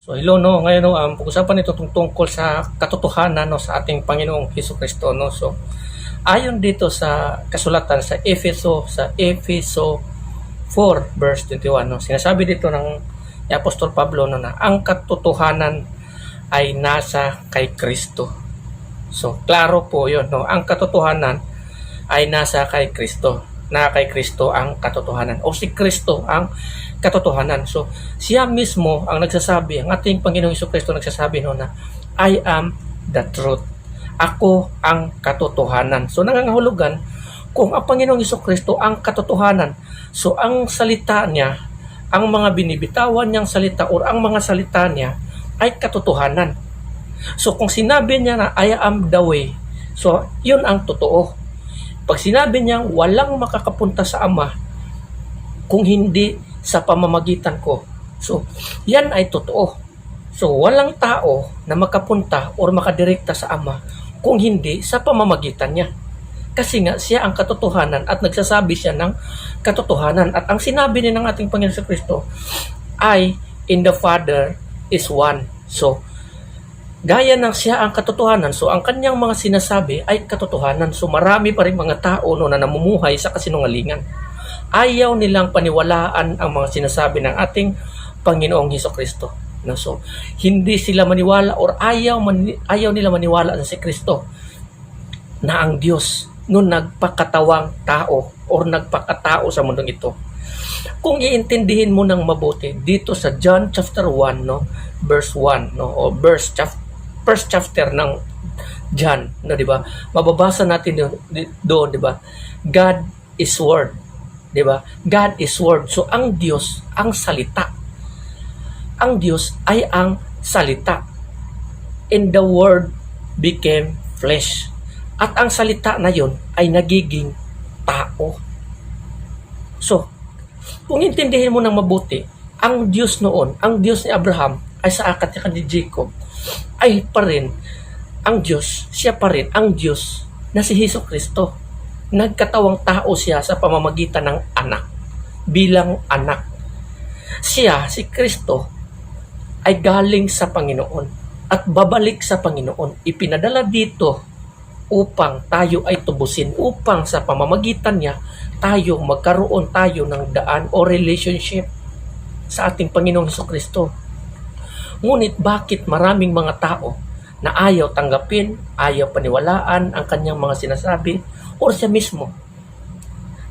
So hello no, ngayon no, pag-usapan ito tungkol sa katotohanan no sa ating Panginoong Hesukristo no. So ayon dito sa kasulatan sa Efeso 4 verse 21 no. Sinasabi dito ng Apostol Pablo no na ang katotohanan ay nasa kay Kristo. So klaro po 'yon no. Ang katotohanan ay nasa kay Kristo. Na kay Kristo ang katotohanan o si Kristo ang katotohanan. So siya mismo ang nagsasabi, ang ating Panginoong Hesukristo nagsasabi no na I am the truth. Ako ang katotohanan. So nangangahulugan kung ang Panginoong Hesukristo ang katotohanan. So ang salita niya, ang mga binibitawan niyang salita o ang mga salita niya ay katotohanan. So kung sinabi niya na I am the way, so yun ang totoo. Pag sinabi niyang walang makakapunta sa Ama kung hindi sa pamamagitan ko. So, yan ay totoo. So, walang tao na makapunta o makadirekta sa Ama kung hindi sa pamamagitan niya. Kasi nga, siya ang katotohanan at nagsasabi siya ng katotohanan. At ang sinabi niya ng ating Panginoon sa Kristo ay, in the Father is one. So, gaya ng siya ang katotohanan, so ang kanyang mga sinasabi ay katotohanan. So marami pa rin mga tao no, na namumuhay sa kasinungalingan. Ayaw nilang paniwalaan ang mga sinasabi ng ating Panginoong Hesukristo. No, so hindi sila maniwala or ayaw nila maniwala sa si Kristo na ang Diyos no nagpakatawang tao or nagpakatao sa mundong ito. Kung iintindihin mo ng mabuti dito sa John chapter 1 no, verse 1 no, o first chapter ng John, no, di ba? Mababasa natin doon, di ba? God is word, di ba? God is word. So ang Diyos, ang salita. Ang Diyos ay ang salita. And the word became flesh. At ang salita na yon ay nagiging tao. So, kung intindihin mo ng mabuti, ang Diyos noon, ang Diyos ni Abraham ay sa akat ni Jacob, ay pa rin ang Diyos, siya pa rin ang Diyos na si Hesukristo. Nagkatawang tao siya sa pamamagitan ng anak, bilang anak. Siya, si Kristo, ay galing sa Panginoon at babalik sa Panginoon. Ipinadala dito upang tayo ay tubusin, upang sa pamamagitan niya, magkaroon tayo ng daan o relationship sa ating Panginoong Hesukristo. Ngunit bakit maraming mga tao na ayaw tanggapin, ayaw paniwalaan ang kanyang mga sinasabi o siya mismo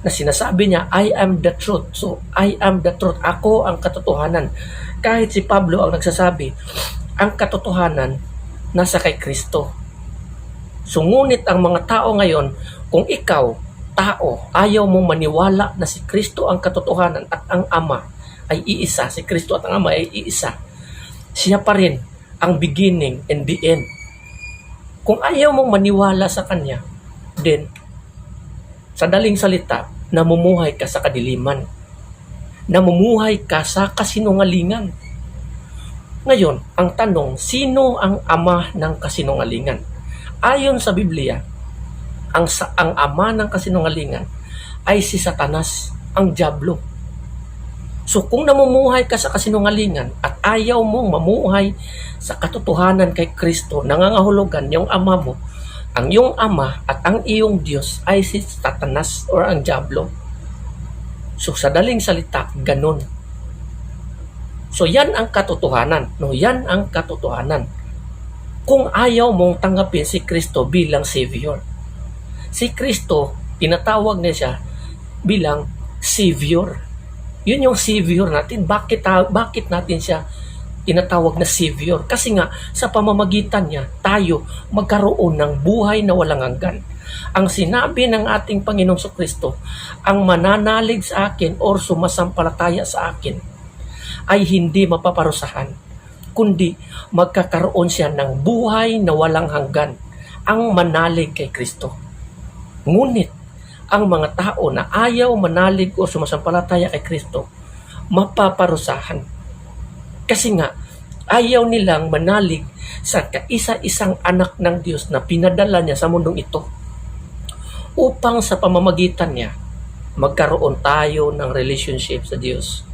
na sinasabi niya, I am the truth. So, I am the truth. Ako ang katotohanan. Kahit si Pablo ang nagsasabi, ang katotohanan nasa kay Kristo. So, ngunit ang mga tao ngayon, kung ikaw, tao, ayaw mong maniwala na si Kristo ang katotohanan at ang Ama ay iisa, si Kristo at ang Ama ay iisa, siya pa rin ang beginning and the end. Kung ayaw mong maniwala sa Kanya, then, sa daling salita, namumuhay ka sa kadiliman. Namumuhay ka sa kasinungalingan. Ngayon, ang tanong, sino ang ama ng kasinungalingan? Ayon sa Biblia, ang ama ng kasinungalingan ay si Satanas, ang Diablo. So kung namumuhay ka sa kasinungalingan at ayaw mong mamuhay sa katotohanan kay Kristo, nangangahulugan yung ama mo, ang iyong ama at ang iyong Diyos ay si Satanas or ang Diablo. So sa daling salita, ganun. So yan ang katotohanan. No, yan ang katotohanan. Kung ayaw mong tanggapin si Kristo bilang Savior. Si Kristo, tinatawag niya siya bilang Savior. Yun yung Savior natin. Bakit natin siya tinatawag na Savior? Kasi nga, sa pamamagitan niya, tayo magkaroon ng buhay na walang hanggan. Ang sinabi ng ating Panginoong Kristo, ang mananalig sa akin or sumasampalataya sa akin ay hindi mapaparusahan, kundi magkakaroon siya ng buhay na walang hanggan. Ang manalig kay Kristo. Ngunit, ang mga tao na ayaw manalig o sumasampalataya kay Kristo, mapaparusahan. Kasi nga, ayaw nilang manalig sa kaisa-isang anak ng Diyos na pinadala niya sa mundong ito upang sa pamamagitan niya, magkaroon tayo ng relationship sa Diyos.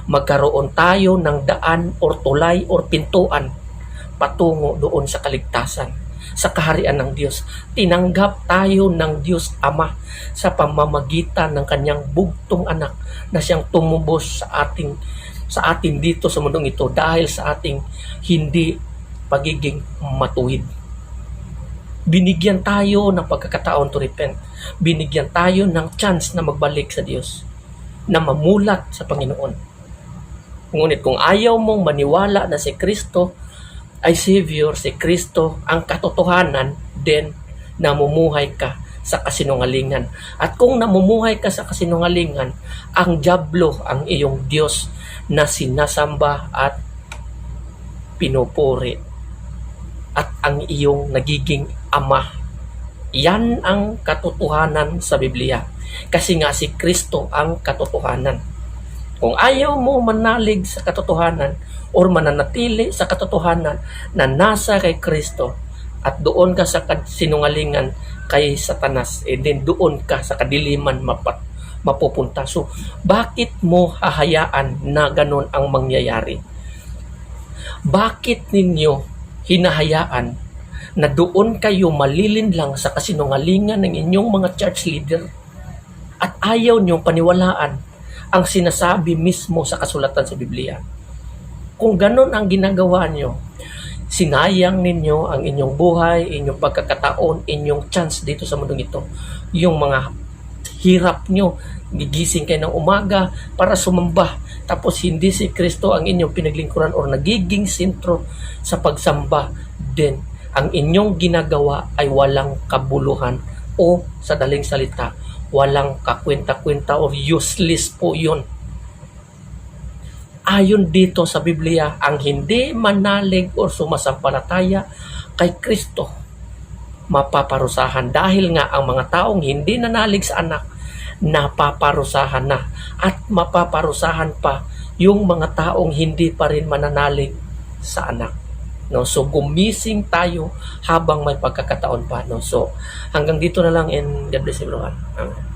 magkaroon tayo ng daan or tulay or pintuan patungo doon sa kaligtasan, sa kaharian ng Diyos. Tinanggap tayo ng Diyos Ama sa pamamagitan ng kanyang bugtong anak na siyang tumubos sa atin dito sa mundong ito dahil sa ating hindi pagiging matuwid. Binigyan tayo ng pagkakataon to repent. Binigyan tayo ng chance na magbalik sa Diyos, na mamulat sa Panginoon. Ngunit kung ayaw mong maniwala na si Kristo ay Savior, si Kristo ang katotohanan, then namumuhay ka sa kasinungalingan. At kung namumuhay ka sa kasinungalingan, ang dyablo ang iyong Diyos na sinasamba at pinupuri at ang iyong nagiging ama. Yan ang katotohanan sa Biblia. Kasi nga si Kristo ang katotohanan. Kung ayaw mo manalig sa katotohanan or mananatili sa katotohanan na nasa kay Kristo at doon ka sa sinungalingan kay Satanas, then doon ka sa kadiliman mapupunta. So, bakit mo hahayaan na ganun ang mangyayari? Bakit ninyo hinahayaan na doon kayo malilinlang sa kasinungalingan ng inyong mga church leader at ayaw niyong paniwalaan ang sinasabi mismo sa kasulatan sa Biblia? Kung ganun ang ginagawa niyo, sinayang ninyo ang inyong buhay, inyong pagkakataon, inyong chance dito sa mundong ito. Yung mga hirap nyo, gigising kayo ng umaga para sumamba, tapos hindi si Kristo ang inyong pinaglingkuran or nagiging sentro sa pagsamba, then ang inyong ginagawa ay walang kabuluhan o sa daling salita, walang kakwenta-kwenta or useless po yun. Ayon dito sa Biblia, ang hindi manalig o sumasampalataya kay Kristo, mapaparusahan dahil nga ang mga taong hindi nanalig sa anak, napaparusahan na at mapaparusahan pa yung mga taong hindi pa rin mananalig sa anak. No, so gumising tayo habang may pagkakataon pa. No, so hanggang dito na lang and God bless everyone. Amen.